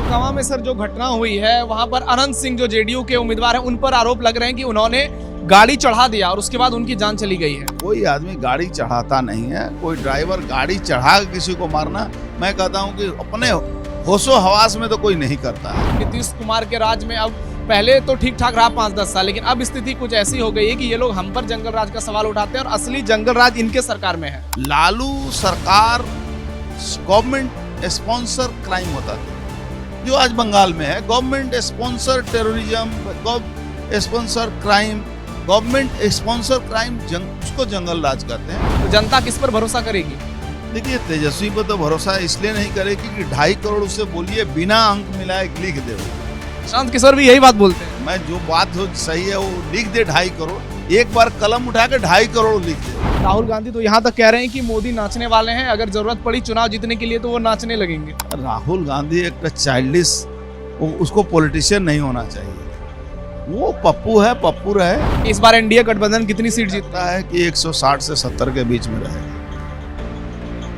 महागामा में सर जो घटना हुई है वहां पर अनंत सिंह जो जेडीयू के उम्मीदवार हैं उन पर आरोप लग रहे हैं कि उन्होंने गाड़ी चढ़ा दिया और उसके बाद उनकी जान चली गई है। कोई आदमी गाड़ी चढ़ाता नहीं है, कोई ड्राइवर गाड़ी चढ़ा किसी को मारना, मैं कहता हूं कि अपने होशो हवास में तो कोई नहीं करता है। नीतीश कुमार के राज में अब पहले तो ठीक ठाक रहा 5-10 साल, लेकिन अब स्थिति कुछ ऐसी हो गई है कि ये लोग हम पर जंगल राज का सवाल उठाते हैं और असली जंगल राज इनके सरकार में है। लालू सरकार गवर्नमेंट स्पॉन्सर क्राइम होता था, जो आज बंगाल में है। Government sponsor terrorism, sponsor crime, government sponsor crime, उसको जंगल राज कहते हैं। तो जनता किस पर भरोसा करेगी? देखिए, तेजस्वी पर तो भरोसा इसलिए नहीं करेगी कि 2.5 करोड़ उससे बोलिए बिना अंक मिलाए लिख दे। शांत किशोर भी यही बात बोलते हैं। मैं जो बात हो सही है वो लिख दे 2.5 करोड़, एक बार कलम उठा के 2.5 करोड़ लिख दे। राहुल गांधी तो यहाँ तक कह रहे हैं कि मोदी नाचने वाले हैं, अगर जरूरत पड़ी चुनाव जीतने के लिए तो वो नाचने लगेंगे। राहुल गांधी एक चाइल्डिश, उसको पॉलिटिशियन नहीं होना चाहिए। वो पप्पू है, पप्पू रहे। इस बार एनडीए गठबंधन कितनी सीट जीतता है कि 160 से 70 के बीच में रहेगा।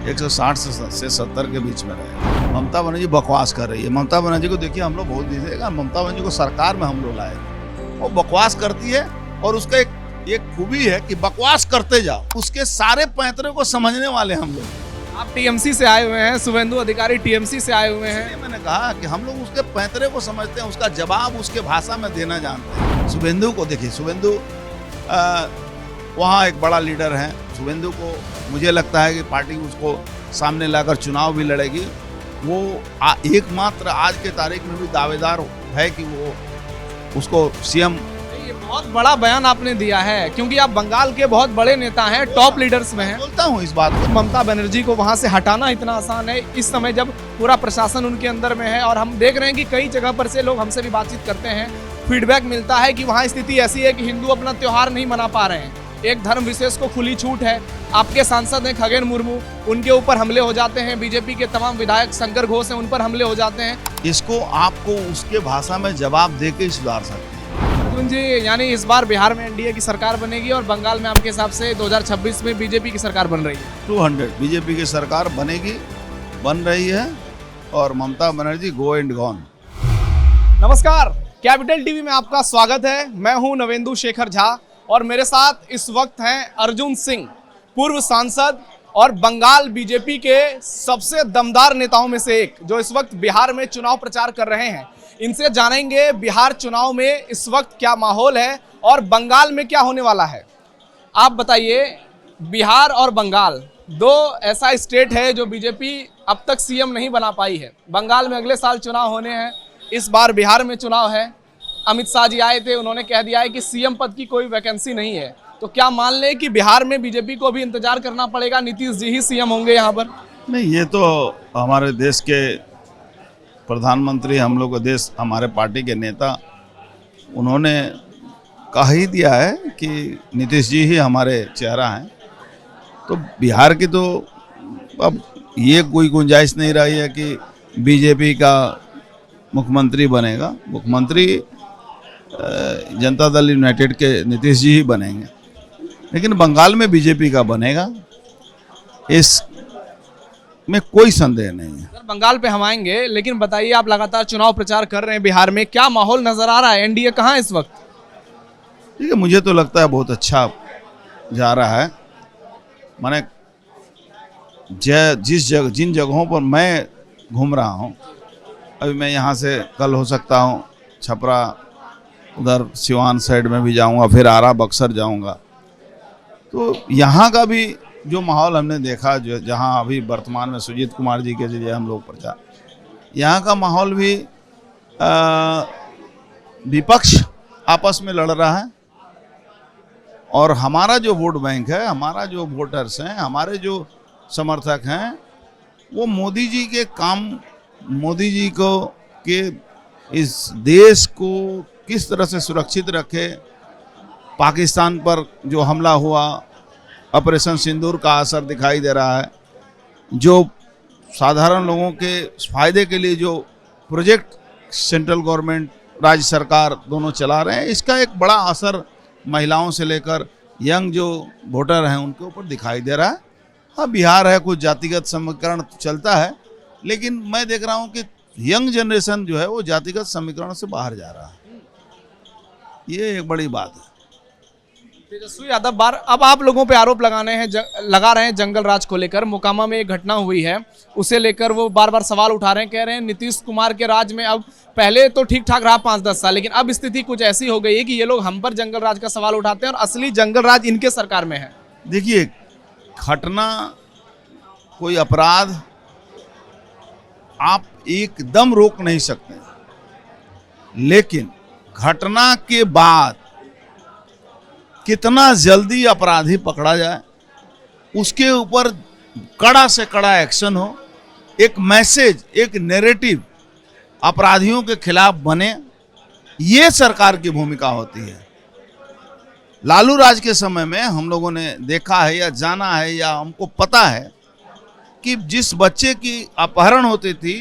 160 से 70 के बीच में रहेगा। ममता बनर्जी बकवास कर रही है। ममता बनर्जी को देखिए, हम लोग वोट दीजिएगा, ममता बनर्जी को सरकार में हम लोग लाए। वो बकवास करती है और उसका एक खूबी है कि बकवास करते जाओ, उसके सारे पैंतरे को समझने वाले हम लोग। आप टीएमसी से आए हुए हैं, शुभेंदु अधिकारी टीएमसी से आए हुए हैं। मैंने कहा कि हम लोग उसके पैंतरे को समझते हैं, उसका जवाब उसके भाषा में देना जानते हैं। शुभेंदु को देखिए, शुभेंदु वहाँ एक बड़ा लीडर है। शुभेंदु को मुझे लगता है कि पार्टी उसको सामने लाकर चुनाव भी लड़ेगी। वो एकमात्र आज के तारीख में भी दावेदार है कि वो उसको सीएम। ये बहुत बड़ा बयान आपने दिया है, क्योंकि आप बंगाल के बहुत बड़े नेता हैं, टॉप लीडर्स में हैं। बोलता हूँ इस बात को। ममता बनर्जी को वहां से हटाना इतना आसान है इस समय जब पूरा प्रशासन उनके अंदर में है, और हम देख रहे हैं कि कई जगह पर से लोग हमसे भी बातचीत करते हैं, फीडबैक मिलता है कि वहाँ स्थिति ऐसी है कि हिंदू अपना त्योहार नहीं मना पा रहे हैं। एक धर्म विशेष को खुली छूट है। आपके सांसद हैं खगेन मुर्मू, उनके ऊपर हमले हो जाते हैं। बीजेपी के तमाम विधायक शंकर घोष हैं, उन पर हमले हो जाते हैं। इसको आपको उसके भाषा में जवाब दे के सुधार सकते हैं। अर्जुन जी, यानी इस बार बिहार में एनडीए की सरकार बनेगी और बंगाल में आपके हिसाब से 2026 में बीजेपी की सरकार बन रही है? 200 बीजेपी की सरकार बनेगी, बन रही है, और Mamata Banerjee go and gone. नमस्कार, कैपिटल टीवी में आपका स्वागत है। मैं हूं नवेंदु शेखर झा और मेरे साथ इस वक्त हैं अर्जुन सिंह, पूर्व सांसद और बंगाल बीजेपी के सबसे दमदार नेताओं में से एक, जो इस वक्त बिहार में चुनाव प्रचार कर रहे हैं। इनसे जानेंगे बिहार चुनाव में इस वक्त क्या माहौल है और बंगाल में क्या होने वाला है। आप बताइए, बिहार और बंगाल दो ऐसा स्टेट है जो बीजेपी अब तक सीएम नहीं बना पाई है। बंगाल में अगले साल चुनाव होने हैं, इस बार बिहार में चुनाव है। अमित शाह जी आए थे, उन्होंने कह दिया है कि सीएम पद की कोई वैकेंसी नहीं है। तो क्या मान लें कि बिहार में बीजेपी को भी इंतजार करना पड़ेगा, नीतीश जी ही सीएम होंगे यहाँ पर? नहीं, ये तो हमारे देश के प्रधानमंत्री, हम लोग का देश, हमारे पार्टी के नेता, उन्होंने कह ही दिया है कि नीतीश जी ही हमारे चेहरा हैं। तो बिहार की तो अब ये कोई गुंजाइश नहीं रही है कि बीजेपी का मुख्यमंत्री बनेगा। मुख्यमंत्री जनता दल यूनाइटेड के नीतीश जी ही बनेंगे, लेकिन बंगाल में बीजेपी का बनेगा, इस में कोई संदेह नहीं है। सर, बंगाल पे हम आएंगे, लेकिन बताइए, आप लगातार चुनाव प्रचार कर रहे हैं बिहार में, क्या माहौल नजर आ रहा है? एनडीए कहाँ है इस वक्त? ठीक है, मुझे तो लगता है बहुत अच्छा जा रहा है। माने जिन जगहों पर मैं घूम रहा हूँ, अभी मैं यहाँ से कल हो सकता हूँ छपरा, उधर सिवान साइड में भी जाऊँगा, फिर आरा बक्सर जाऊँगा। तो यहाँ का भी जो माहौल हमने देखा, जो जहाँ अभी वर्तमान में सुजीत कुमार जी के जरिए हम लोग प्रचार, यहाँ का माहौल भी विपक्ष आपस में लड़ रहा है, और हमारा जो वोट बैंक है, हमारा जो वोटर्स हैं, हमारे जो समर्थक हैं, वो मोदी जी के काम, मोदी जी को के इस देश को किस तरह से सुरक्षित रखे। पाकिस्तान पर जो हमला हुआ, ऑपरेशन सिंदूर का असर दिखाई दे रहा है। जो साधारण लोगों के फायदे के लिए जो प्रोजेक्ट सेंट्रल गवर्नमेंट, राज्य सरकार दोनों चला रहे हैं, इसका एक बड़ा असर महिलाओं से लेकर यंग जो वोटर हैं उनके ऊपर दिखाई दे रहा है। हाँ, बिहार है, कुछ जातिगत समीकरण चलता है, लेकिन मैं देख रहा हूँ कि यंग जनरेशन जो है वो जातिगत समीकरण से बाहर जा रहा है, ये एक बड़ी बात है। तेजस्वी यादव अब आप लोगों पे आरोप लगा रहे हैं जंगल राज को लेकर। मोकामा में एक घटना हुई है, उसे लेकर वो बार बार सवाल उठा रहे हैं, कह रहे हैं नीतीश कुमार के राज में अब पहले तो ठीक ठाक रहा 5-10 साल, लेकिन अब स्थिति कुछ ऐसी हो गई है कि ये लोग हम पर जंगल राज का सवाल उठाते हैं और असली जंगल राज इनके सरकार में है। देखिए, घटना कोई अपराध आप एकदम रोक नहीं सकते, लेकिन घटना के बाद कितना जल्दी अपराधी पकड़ा जाए, उसके ऊपर कड़ा से कड़ा एक्शन हो, एक मैसेज, एक नैरेटिव अपराधियों के खिलाफ बने, ये सरकार की भूमिका होती है। लालू राज के समय में हम लोगों ने देखा है या जाना है या हमको पता है कि जिस बच्चे की अपहरण होती थी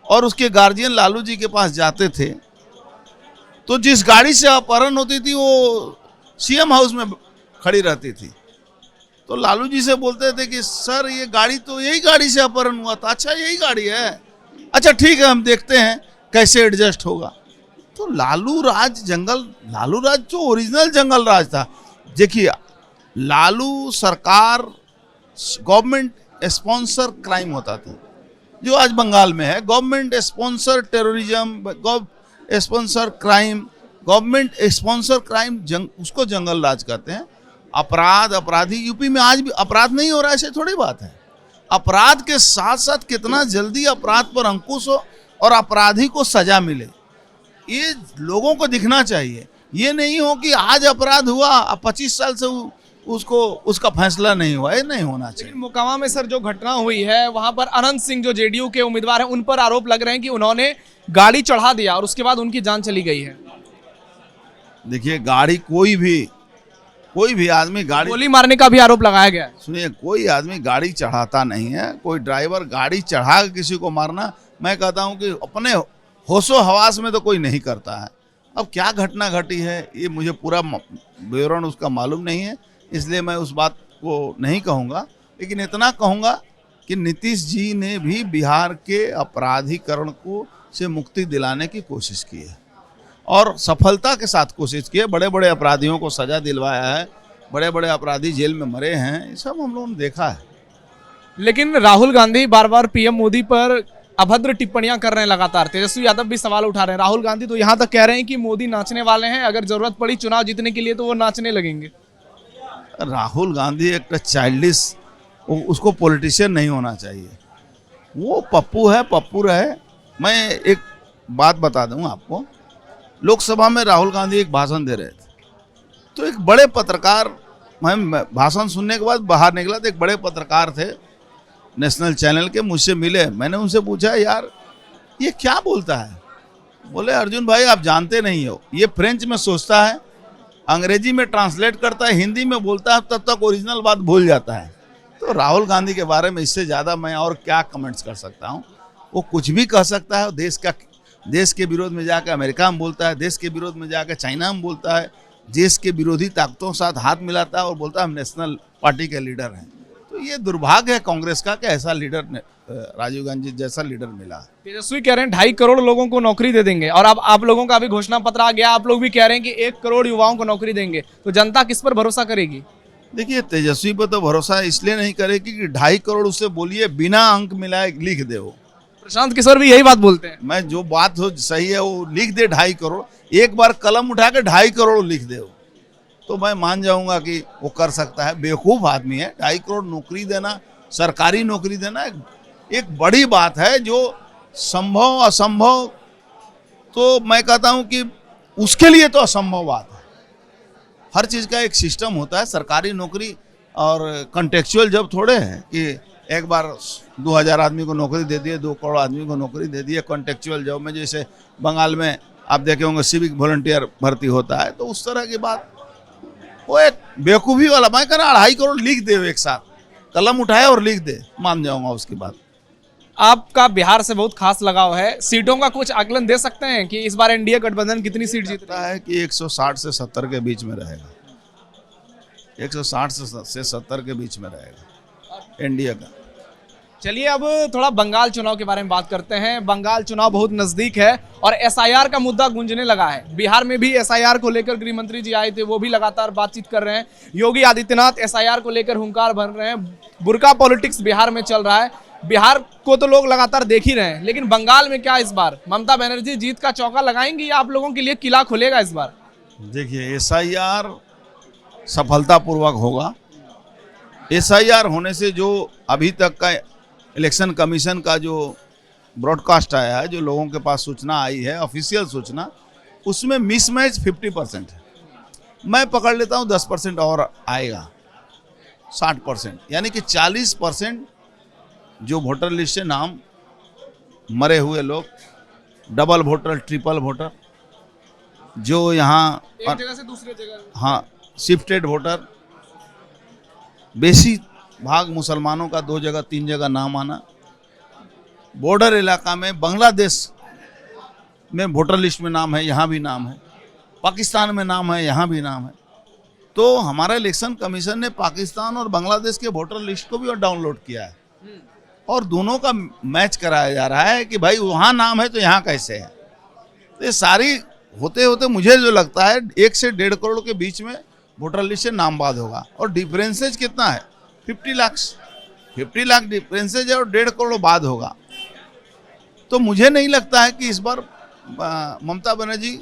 और उसके गार्जियन लालू जी के पास जाते थे, तो जिस गाड़ी से अपहरण होती थी वो सीएम हाउस में खड़ी रहती थी। तो लालू जी से बोलते थे कि सर ये गाड़ी तो यही गाड़ी से अपहरण हुआ था। अच्छा यही गाड़ी है, अच्छा ठीक है, हम देखते हैं कैसे एडजस्ट होगा। तो लालू राज जो ओरिजिनल जंगल राज था। देखिए, लालू सरकार गवर्नमेंट स्पॉन्सर क्राइम होता था, जो आज बंगाल में है, government sponsor terrorism, sponsor crime, government sponsor crime, उसको जंगल राज कहते हैं। अपराधी यूपी में आज भी अपराध नहीं हो रहा है, ऐसे थोड़ी बात है। अपराध के साथ साथ कितना जल्दी अपराध पर अंकुश हो और अपराधी को सजा मिले, ये लोगों को दिखना चाहिए। ये नहीं हो कि आज अपराध हुआ, 25 साल से उसका फैसला नहीं हुआ, ये नहीं होना चाहिए। मोकामा में सर जो घटना हुई है, वहां पर अनंत सिंह जो जेडीयू के उम्मीदवार हैं, उन पर आरोप लग रहे हैं कि उन्होंने गाड़ी चढ़ा दिया और उसके बाद उनकी जान चली गई है। देखिए, गाड़ी कोई भी आदमी गोली मारने का भी आरोप लगाया गया है। सुनिए, कोई आदमी गाड़ी चढ़ाता नहीं है, कोई ड्राइवर गाड़ी चढ़ा किसी को मारना, मैं कहता हूं कि अपने होशो हवास में तो कोई नहीं करता है। अब क्या घटना घटी है ये मुझे पूरा विवरण उसका मालूम नहीं है, इसलिए मैं उस बात को नहीं कहूँगा, लेकिन इतना कहूँगा कि नीतीश जी ने भी बिहार के अपराधीकरण को से मुक्ति दिलाने की कोशिश की है और सफलता के साथ कोशिश की है। बड़े बड़े अपराधियों को सजा दिलवाया है, बड़े बड़े अपराधी जेल में मरे हैं, ये सब हम लोगों ने देखा है। लेकिन राहुल गांधी बार बार पीएम मोदी पर अभद्र टिप्पणियां कर रहे हैं लगातार। तेजस्वी यादव भी सवाल उठा रहे हैं। राहुल गांधी तो यहाँ तक कह रहे हैं कि मोदी नाचने वाले हैं, अगर जरूरत पड़ी चुनाव जीतने के लिए तो वो नाचने लगेंगे। राहुल गांधी एक चाइल्डिश, उसको पॉलिटिशियन नहीं होना चाहिए। वो पप्पू है, पप्पू रहे। मैं एक बात बता दूं आपको, लोकसभा में राहुल गांधी एक भाषण दे रहे थे, तो एक बड़े पत्रकार, मैं भाषण सुनने के बाद बाहर निकला तो एक बड़े पत्रकार थे नेशनल चैनल के, मुझसे मिले। मैंने उनसे पूछा, यार ये क्या बोलता है? बोले, अर्जुन भाई आप जानते नहीं हो, ये फ्रेंच में सोचता है, अंग्रेजी में ट्रांसलेट करता है, हिंदी में बोलता है, तब तक ओरिजिनल बात भूल जाता है। तो राहुल गांधी के बारे में इससे ज़्यादा मैं और क्या कमेंट्स कर सकता हूँ? वो कुछ भी कह सकता है। देश के विरोध में जाकर अमेरिका में बोलता है, देश के विरोध में जाकर चाइना में बोलता है, देश के विरोधी ताकतों के साथ हाथ मिलाता है और बोलता है हम नेशनल पार्टी के लीडर हैं। तो ये दुर्भाग्य है कांग्रेस का कि ऐसा लीडर, राजीव गांधी जैसा लीडर मिला। तेजस्वी कह रहे हैं 2.5 करोड़ लोगों को नौकरी दे देंगे, और अब आप लोगों का भी घोषणा पत्र आ गया, आप लोग भी कह रहे हैं कि 1 करोड़ युवाओं को नौकरी देंगे, तो जनता किस पर भरोसा करेगी? देखिए, तेजस्वी पर तो भरोसा इसलिए नहीं करेगी कि 2.5 करोड़ उससे बोलिए बिना अंक मिलाए लिख दे। वो प्रशांत किशोर भी यही बात बोलते हैं। मैं जो बात हो सही है वो लिख दे 2.5 करोड़, एक बार कलम उठा के 2.5 करोड़ लिख दे, तो मैं मान जाऊंगा कि वो कर सकता है। बेवकूफ़ आदमी है। 2.5 करोड़ नौकरी देना, सरकारी नौकरी देना एक बड़ी बात है, जो संभव असंभव, तो मैं कहता हूं कि उसके लिए तो असंभव बात है। हर चीज़ का एक सिस्टम होता है। सरकारी नौकरी और कॉन्टेक्चुअल जब थोड़े हैं कि एक बार 2000 आदमी को नौकरी दे दिए, 2 करोड़ आदमी को नौकरी दे दिए। कॉन्टेक्चुअल जॉब में जैसे बंगाल में आप देखे होंगे सिविक वॉलंटियर भर्ती होता है, तो उस तरह की बात, वो एक बेवकूफ़ी वाला। मैं कह रहा 2.5 करोड़ लिख दे, एक साथ कलम उठाए और लिख दे, मान जाऊंगा उसकी बात। आपका बिहार से बहुत खास लगाव है, सीटों का कुछ आकलन दे सकते हैं कि इस बार एनडीए गठबंधन कितनी सीट जीतता है? कि 160 से 70 के बीच में रहेगा। 160 से 70 के बीच में रहेगा एनडीए का। चलिए अब थोड़ा बंगाल चुनाव के बारे में बात करते हैं। बंगाल चुनाव बहुत नजदीक है और एसआईआर का मुद्दा गूंजने लगा है। बिहार में भी एसआईआर को लेकर गृह मंत्री जी आए थे, वो भी लगातार बातचीत कर रहे हैं। योगी आदित्यनाथ एसआईआर को लेकर हुंकार भर रहे हैं। बुर्का पॉलिटिक्स बिहार में चल रहा है। बिहार को तो लोग लगातार देख ही रहे हैं, लेकिन बंगाल में क्या इस बार ममता बनर्जी जीत का चौका लगाएंगी या आप लोगों के लिए किला खुलेगा इस बार? देखिए, एसआईआर सफलतापूर्वक होगा। एसआईआर होने से जो अभी तक का इलेक्शन कमीशन का जो ब्रॉडकास्ट आया है, जो लोगों के पास सूचना आई है, ऑफिशियल सूचना, उसमें मिसमैच 50% है। मैं पकड़ लेता हूँ 10% और आएगा, 60%, यानी कि 40% जो वोटर लिस्ट से नाम मरे हुए लोग, डबल वोटर, ट्रिपल वोटर, जो यहाँ एक जगह से दूसरी जगह, हाँ, शिफ्टेड वोटर, बेसी भाग मुसलमानों का 2 जगह 3 जगह नाम आना, बॉर्डर इलाका में बांग्लादेश में वोटर लिस्ट में नाम है, यहाँ भी नाम है, पाकिस्तान में नाम है, यहाँ भी नाम है। तो हमारा इलेक्शन कमीशन ने पाकिस्तान और बांग्लादेश के वोटर लिस्ट को भी डाउनलोड किया है और दोनों का मैच कराया जा रहा है कि भाई वहाँ नाम है तो यहाँ कैसे है। तो ये सारी होते होते मुझे जो लगता है 1 से 1.5 करोड़ के बीच में वोटर लिस्ट से नामवाद होगा। और डिफरेंसेज कितना है? 50 लाख डिफरेंसेज है और 1.5 करोड़ बाद होगा। तो मुझे नहीं लगता है कि इस बार ममता बनर्जी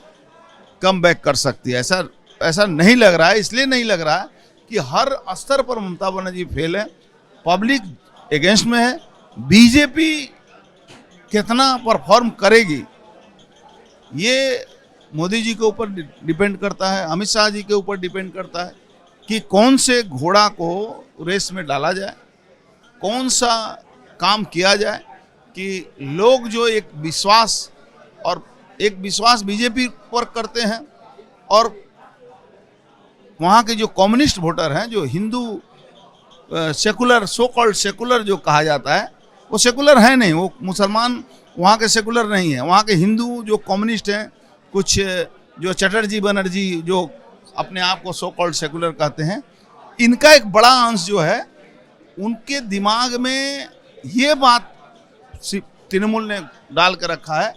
कम बैक कर सकती है। ऐसा नहीं लग रहा है। इसलिए नहीं लग रहा है कि हर स्तर पर ममता बनर्जी फेल है, पब्लिक अगेंस्ट में है। बीजेपी कितना परफॉर्म करेगी ये मोदी जी के ऊपर डिपेंड करता है, अमित शाह जी के ऊपर डिपेंड करता है कि कौन से घोड़ा को रेस में डाला जाए, कौन सा काम किया जाए कि लोग जो एक विश्वास बीजेपी पर करते हैं और वहाँ के जो कम्युनिस्ट वोटर हैं, जो Hindu secular, so called secular जो कहा जाता है, वो सेकुलर है नहीं, वो मुसलमान वहाँ के सेकुलर नहीं है। वहाँ के हिंदू जो कम्युनिस्ट हैं, कुछ जो चटर्जी बनर्जी जो अपने आप को सो कॉल्ड सेकुलर कहते हैं, इनका एक बड़ा अंश जो है उनके दिमाग में ये बात तृणमूल ने डाल कर रखा है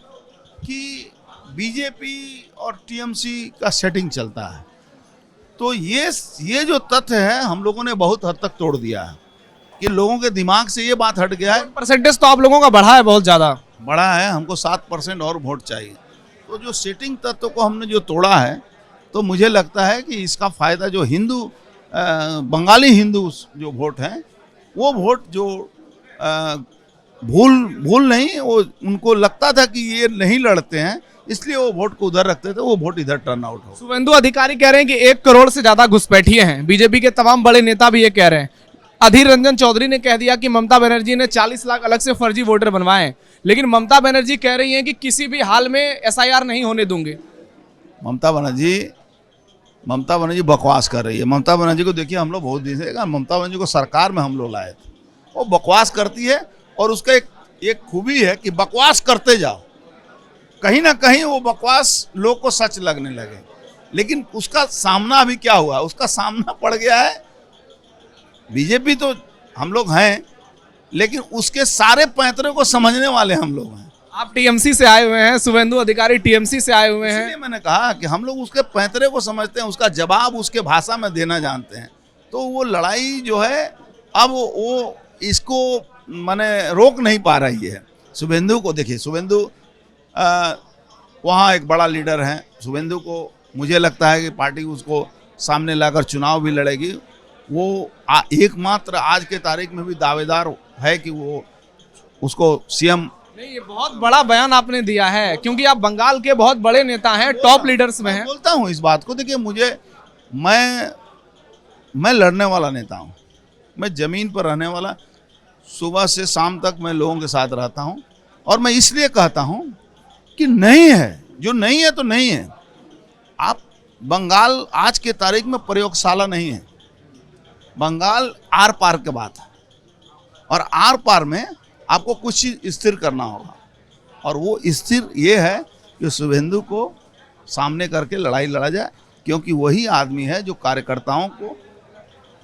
कि बीजेपी और टीएमसी का सेटिंग चलता है। तो ये जो तथ्य है हम लोगों ने बहुत हद तक तोड़ दिया है कि लोगों के दिमाग से ये बात हट गया है। परसेंटेज तो आप लोगों का बढ़ा है, बहुत ज़्यादा बढ़ा है। हमको 7% और वोट चाहिए। तो जो सेटिंग तत्व को हमने जो तोड़ा है, तो मुझे लगता है कि इसका फ़ायदा जो बंगाली हिंदू जो वोट हैं, वो वोट जो भूल नहीं, वो उनको लगता था कि ये नहीं लड़ते हैं, इसलिए वो वोट को उधर रखते थे, वो वोट इधर टर्न आउट हो। शुभेंदु अधिकारी कह रहे हैं कि 1 करोड़ से ज्यादा घुसपैठिए हैं। बीजेपी के तमाम बड़े नेता भी ये कह रहे हैं। अधीर रंजन चौधरी ने कह दिया कि ममता बनर्जी ने 40 लाख अलग से फर्जी वोटर बनवाए हैं, लेकिन ममता बनर्जी कह रही हैं कि किसी भी हाल में एसआईआर नहीं होने दूंगे। ममता बनर्जी बकवास कर रही है। ममता बनर्जी को देखिए, हम लोग बहुत दिन से ममता बनर्जी को सरकार में हम लोग लाए थे। वो बकवास करती है और उसका एक खूबी है कि बकवास करते जाओ, कहीं ना कहीं वो बकवास लोग को सच लगने लगे। लेकिन उसका सामना अभी क्या हुआ? उसका सामना पड़ गया है। बीजेपी तो हम लोग हैं, लेकिन उसके सारे पैंतरे को समझने वाले हम लोग हैं। आप टीएमसी से आए हुए हैं, शुभेंदु अधिकारी टीएमसी से आए हुए हैं। इसलिए मैंने कहा कि हम लोग उसके पैंतरे को समझते हैं, उसका जवाब उसके भाषा में देना जानते हैं। तो वो लड़ाई जो है, अब वो इसको माने रोक नहीं पा रही है। शुभेंदु को देखिए, शुभेंदु वहाँ एक बड़ा लीडर हैं। शुभेंदु को मुझे लगता है कि पार्टी उसको सामने लाकर चुनाव भी लड़ेगी। वो एकमात्र आज के तारीख में भी दावेदार है कि वो उसको सीएम। नहीं, ये बहुत बड़ा बयान आपने दिया है, क्योंकि आप बंगाल के बहुत बड़े नेता हैं, टॉप लीडर्स में हैं। बोलता हूँ इस बात को। देखिए, मैं लड़ने वाला नेता हूँ, मैं ज़मीन पर रहने वाला, सुबह से शाम तक मैं लोगों के साथ रहता हूँ। और मैं इसलिए कहता हूँ कि नहीं है, जो नहीं है तो नहीं है। आप बंगाल आज के तारीख में प्रयोगशाला नहीं है। बंगाल आर पार के बात है, और आर पार में आपको कुछ चीज़ स्थिर करना होगा। और वो स्थिर ये है कि शुभेंदु को सामने करके लड़ाई लड़ा जाए, क्योंकि वही आदमी है जो कार्यकर्ताओं को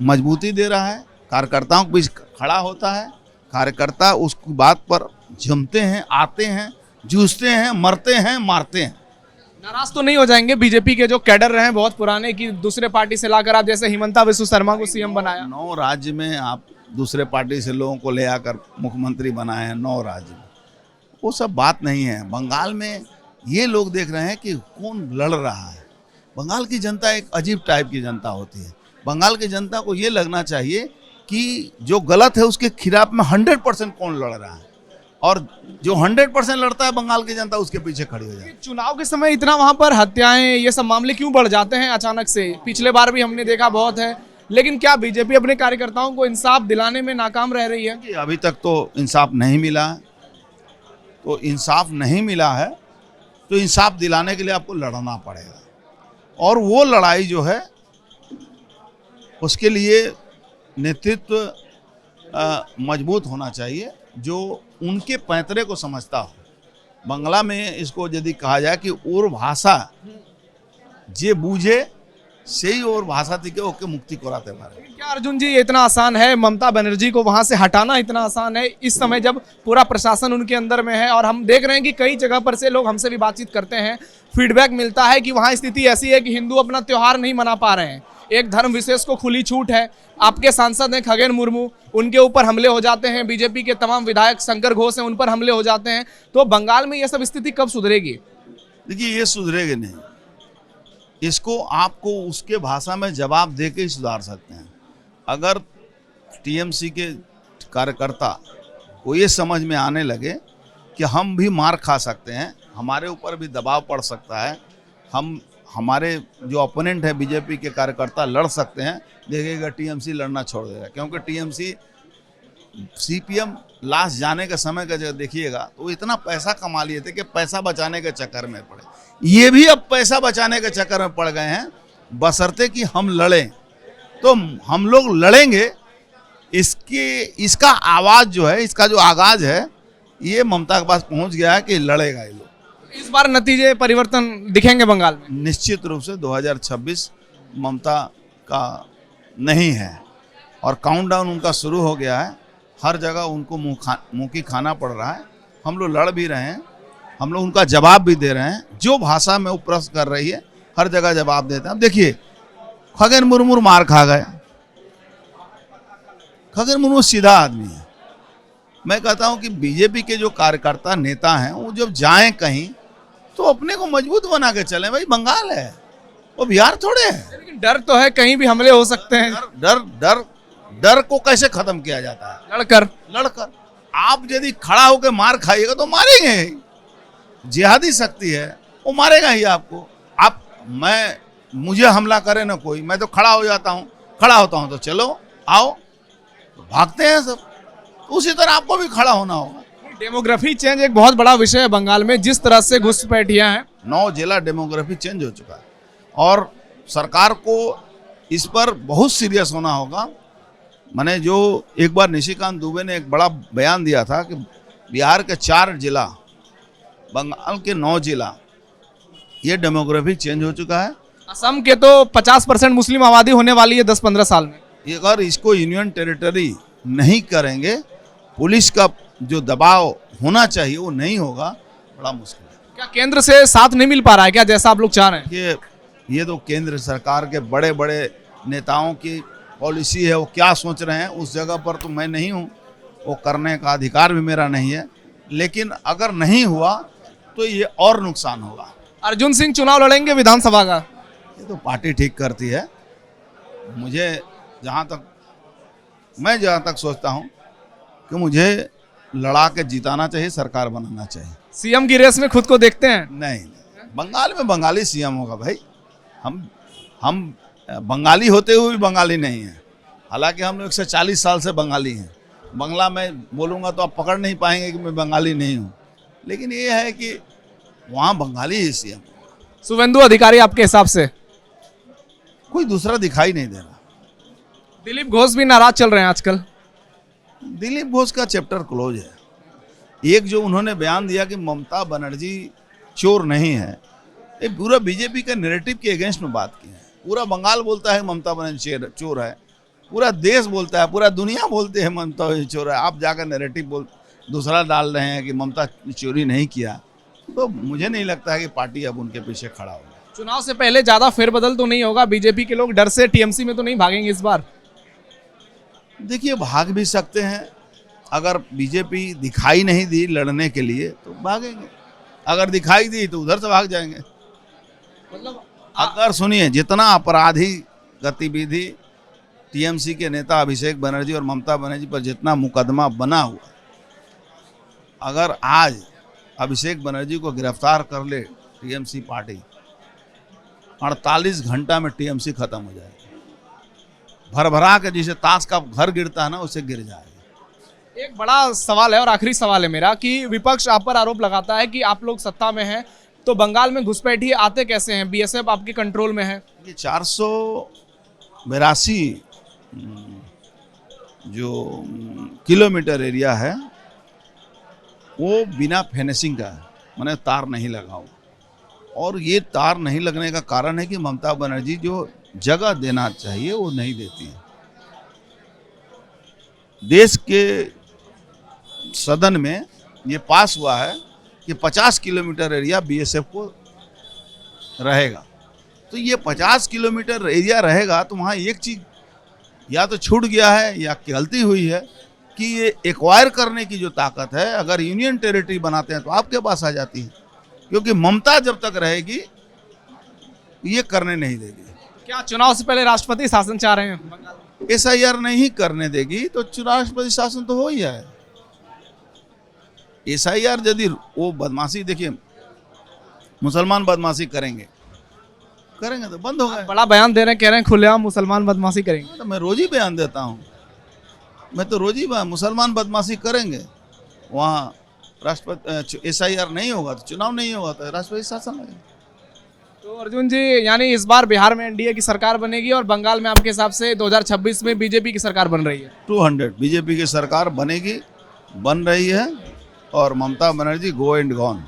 मजबूती दे रहा है, कार्यकर्ताओं के बीच खड़ा होता है कार्यकर्ता उस बात पर जमते हैं, आते हैं, जूझते हैं, मरते हैं, मारते हैं। नाराज तो नहीं हो जाएंगे बीजेपी के जो कैडर रहे हैं बहुत पुराने कि दूसरे पार्टी से लाकर आप जैसे हिमंता विश्व शर्मा को सीएम बनाया? 9 राज्य में आप दूसरे पार्टी से लोगों को ले आकर मुख्यमंत्री बनाए हैं, 9 राज्य में। वो सब बात नहीं है। बंगाल में ये लोग देख रहे हैं कि कौन लड़ रहा है। बंगाल की जनता एक अजीब टाइप की जनता होती है। बंगाल की जनता को ये लगना चाहिए कि जो गलत है उसके खिलाफ में 100% कौन लड़ रहा है, और जो 100% लड़ता है बंगाल की जनता उसके पीछे खड़ी हो जाए। चुनाव के समय इतना वहां पर हत्याएं ये सब मामले क्यों बढ़ जाते हैं अचानक से? पिछले बार भी हमने देखा बहुत है, लेकिन क्या बीजेपी अपने कार्यकर्ताओं को इंसाफ दिलाने में नाकाम रह रही है? कि अभी तक तो इंसाफ नहीं मिला है। तो इंसाफ नहीं मिला है तो इंसाफ दिलाने के लिए आपको लड़ना पड़ेगा, और वो लड़ाई जो है उसके लिए नेतृत्व मजबूत होना चाहिए जो उनके पैंतरे को समझता हो। बंगला में इसको यदि कहा जाए कि और भाषा जे बूझे सही और भाषा थी के ओके मुक्ति कराते पारे। क्या अर्जुन जी ये इतना आसान है? ममता बनर्जी को वहां से हटाना इतना आसान है इस समय जब पूरा प्रशासन उनके अंदर में है? और हम देख रहे हैं कि कई जगह पर से लोग हमसे भी बातचीत करते हैं, फीडबैक मिलता है कि वहां स्थिति ऐसी है कि हिंदू अपना त्योहार नहीं मना पा रहे हैं, एक धर्म विशेष को खुली छूट है। आपके सांसद हैं खगेन मुर्मू, उनके ऊपर हमले हो जाते हैं, बीजेपी के तमाम विधायक शंकर घोष हैं उन पर हमले हो जाते हैं। तो बंगाल में ये सब स्थिति कब सुधरेगी? देखिए, ये सुधरेगी नहीं। इसको आपको उसके भाषा में जवाब दे के ही सुधार सकते हैं। अगर टीएमसी के कार्यकर्ता को ये समझ में आने लगे कि हम भी मार खा सकते हैं, हमारे ऊपर भी दबाव पड़ सकता है, हमारे जो ओपोनेंट है बीजेपी के कार्यकर्ता लड़ सकते हैं, देखिएगा टीएमसी लड़ना छोड़ देगा। क्योंकि टीएमसी सीपीएम लास्ट जाने के समय का जब देखिएगा तो इतना पैसा कमा लिए थे कि पैसा बचाने के चक्कर में पड़े। ये भी अब पैसा बचाने के चक्कर में पड़ गए हैं, बशर्ते कि हम लड़ें। तो हम लोग लड़ेंगे। इसका आवाज़ जो है, इसका जो आगाज है, ये ममता के पास पहुंच गया है कि लड़ेगा ये लोग। इस बार नतीजे परिवर्तन दिखेंगे बंगाल में? निश्चित रूप से 2026 ममता का नहीं है, और काउंटडाउन उनका शुरू हो गया है। हर जगह उनको मुँह की खाना पड़ रहा है। हम लोग लड़ भी रहे हैं, हम लोग उनका जवाब भी दे रहे हैं। जो भाषा में वो प्रश्न कर रही है हर जगह जवाब देते हैं। अब देखिए, खगेन मुर्मू मार खा गए। खगेन मुर्मू सीधा आदमी है। मैं कहता हूं कि बीजेपी के जो कार्यकर्ता नेता हैं वो जब जाएं कहीं तो अपने को मजबूत बना के चलें। भाई बंगाल है, वो बिहार थोड़े है। लेकिन डर तो है, कहीं भी हमले हो सकते हैं। डर डर डर को कैसे खत्म किया जाता है? लड़कर। आप यदि खड़ा होकर मार खाइएगा तो मारेंगे ही। जिहादी शक्ति है, वो मारेगा ही आपको। मुझे हमला करे ना कोई, मैं तो खड़ा हो जाता हूँ, खड़ा होता हूँ तो चलो आओ, तो भागते हैं सब। तो उसी तरह आपको भी खड़ा होना होगा। डेमोग्राफी चेंज एक बहुत बड़ा विषय है बंगाल में, जिस तरह से घुसपैठियां हैं। 9 जिला डेमोग्राफी चेंज हो चुका है, और सरकार को इस पर बहुत सीरियस होना होगा। मैंने जो एक बार निशिकांत दुबे ने एक बड़ा बयान दिया था कि बिहार के 4 जिला, बंगाल के 9 जिला, ये डेमोग्राफी चेंज हो चुका है। असम के तो 50% मुस्लिम आबादी होने वाली है 10-15 साल में। अगर इसको यूनियन टेरिटरी नहीं करेंगे, पुलिस का जो दबाव होना चाहिए वो नहीं होगा, बड़ा मुश्किल है। क्या केंद्र से साथ नहीं मिल पा रहा है क्या, जैसा आप लोग चाह रहे हैं? ये तो केंद्र सरकार के बड़े बड़े नेताओं की पॉलिसी है, वो क्या सोच रहे हैं उस जगह पर तो मैं नहीं हूँ, वो करने का अधिकार भी मेरा नहीं है। लेकिन अगर नहीं हुआ तो ये और नुकसान होगा। अर्जुन सिंह चुनाव लड़ेंगे विधानसभा का? ये तो पार्टी ठीक करती है। मैं जहाँ तक सोचता हूँ कि मुझे लड़ा के जिताना चाहिए, सरकार बनाना चाहिए। सीएम की रेस में खुद को देखते हैं? नहीं, बंगाल में बंगाली सीएम होगा भाई। हम बंगाली होते हुए भी बंगाली नहीं हैं। हालांकि हम लोग 140 साल से बंगाली हैं। बंगला में बोलूँगा तो आप पकड़ नहीं पाएंगे कि मैं बंगाली नहीं हूँ, लेकिन ये है कि वहाँ बंगाली ही सीएम। शुभेंदु अधिकारी आपके हिसाब से? कोई दूसरा दिखाई नहीं दे रहा। दिलीप घोष भी नाराज चल रहे हैं आजकल। दिलीप घोष का चैप्टर क्लोज है। एक जो उन्होंने बयान दिया कि ममता बनर्जी चोर नहीं है, ये पूरा बीजेपी के नैरेटिव के अगेंस्ट में बात की है। पूरा बंगाल बोलता है ममता बनर्जी चोर है, पूरा देश बोलता है, पूरा दुनिया बोलते हैं ममता चोर है। आप जाकर नैरेटिव दूसरा डाल रहे हैं कि ममता चोरी नहीं किया, तो मुझे नहीं लगता है कि पार्टी अब उनके पीछे खड़ा होगा। चुनाव से पहले ज्यादा फेरबदल तो नहीं होगा? बीजेपी के लोग डर से टीएमसी में तो नहीं भागेंगे इस बार? देखिए, भाग भी सकते हैं। अगर बीजेपी दिखाई नहीं दी लड़ने के लिए तो भागेंगे, अगर दिखाई दी तो उधर से भाग जाएंगे। मतलब अगर सुनिए, जितना अपराधी गतिविधि टीएमसी के नेता अभिषेक बनर्जी और ममता बनर्जी पर जितना मुकदमा बना हुआ, अगर आज अभिषेक बनर्जी को गिरफ्तार कर ले टीएमसी पार्टी, 48 घंटा में टीएमसी खत्म हो जाएगी। भरभरा के जिसे ताश का घर गिरता है ना, उसे गिर जाएगा। एक बड़ा सवाल है और आखिरी सवाल है मेरा कि विपक्ष आप पर आरोप लगाता है कि आप लोग सत्ता में हैं तो बंगाल में घुसपैठिए आते कैसे हैं? बीएसएफ आपके कंट्रोल में है। ये 482 जो किलोमीटर एरिया है वो बिना फेंसिंग का है, मैंने तार नहीं लगा हुआ। और ये तार नहीं लगने का कारण है कि ममता बनर्जी जो जगह देना चाहिए वो नहीं देती है। देश के सदन में ये पास हुआ है कि 50 किलोमीटर एरिया बीएसएफ को रहेगा। तो ये 50 किलोमीटर एरिया रहेगा तो वहाँ एक चीज़ या तो छूट गया है या गलती हुई है कि ये एक्वायर करने की जो ताकत है, अगर यूनियन टेरिटरी बनाते हैं तो आपके पास आ जाती है, क्योंकि ममता जब तक रहेगी ये करने नहीं देगी। क्या चुनाव से पहले राष्ट्रपति शासन चाह रहे हैं बंगाल में? एसआईआर नहीं करने देगी तो राष्ट्रपति शासन तो हो ही है। एसआईआर यदि वो बदमाशी, देखिए मुसलमान बदमाशी करेंगे तो बंद होगा। बड़ा बयान दे रहे हैं, कह रहे हैं खुलेआम मुसलमान बदमाशी करेंगे। तो मैं रोज ही बयान देता हूँ, मैं तो रोज ही मुसलमान बदमाशी करेंगे, वहाँ राष्ट्रपति एसआईआर नहीं होगा तो चुनाव नहीं होगा तो राष्ट्रपति शासन लगेगा। तो अर्जुन जी, यानी इस बार बिहार में एनडीए की सरकार बनेगी और बंगाल में आपके हिसाब से 2026 में बीजेपी की सरकार बन रही है? 200 बीजेपी की सरकार बनेगी, बन रही है, और Mamata Banerjee go and gone.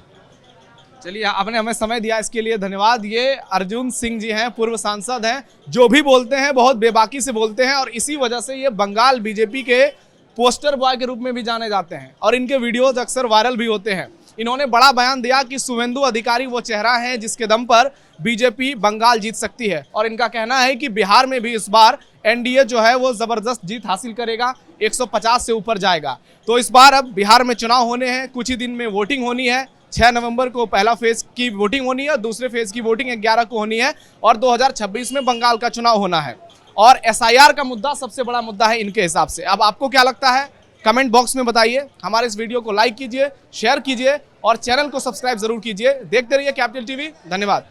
चलिए, आपने हमें समय दिया, इसके लिए धन्यवाद। ये अर्जुन सिंह जी हैं, पूर्व सांसद हैं, जो भी बोलते हैं बहुत बेबाकी से बोलते हैं और इसी वजह से ये बंगाल बीजेपी के पोस्टर बॉय के रूप में भी जाने जाते हैं और इनके वीडियोज अक्सर वायरल भी होते हैं। इन्होंने बड़ा बयान दिया कि शुभेंदु अधिकारी वो चेहरा है जिसके दम पर बीजेपी बंगाल जीत सकती है और इनका कहना है कि बिहार में भी इस बार एनडीए जो है वो जबरदस्त जीत हासिल करेगा, 150 से ऊपर जाएगा। तो इस बार अब बिहार में चुनाव होने हैं, कुछ ही दिन में वोटिंग होनी है। 6 नवंबर को पहला फेज की वोटिंग होनी है, दूसरे फेज की वोटिंग 11 को होनी है और 2026 में बंगाल का चुनाव होना है। और एसआईआर का मुद्दा सबसे बड़ा मुद्दा है इनके हिसाब से। अब आपको क्या लगता है कमेंट बॉक्स में बताइए। हमारे इस वीडियो को लाइक कीजिए, शेयर कीजिए और चैनल को सब्सक्राइब जरूर कीजिए। देखते रहिए कैपिटल टीवी। धन्यवाद।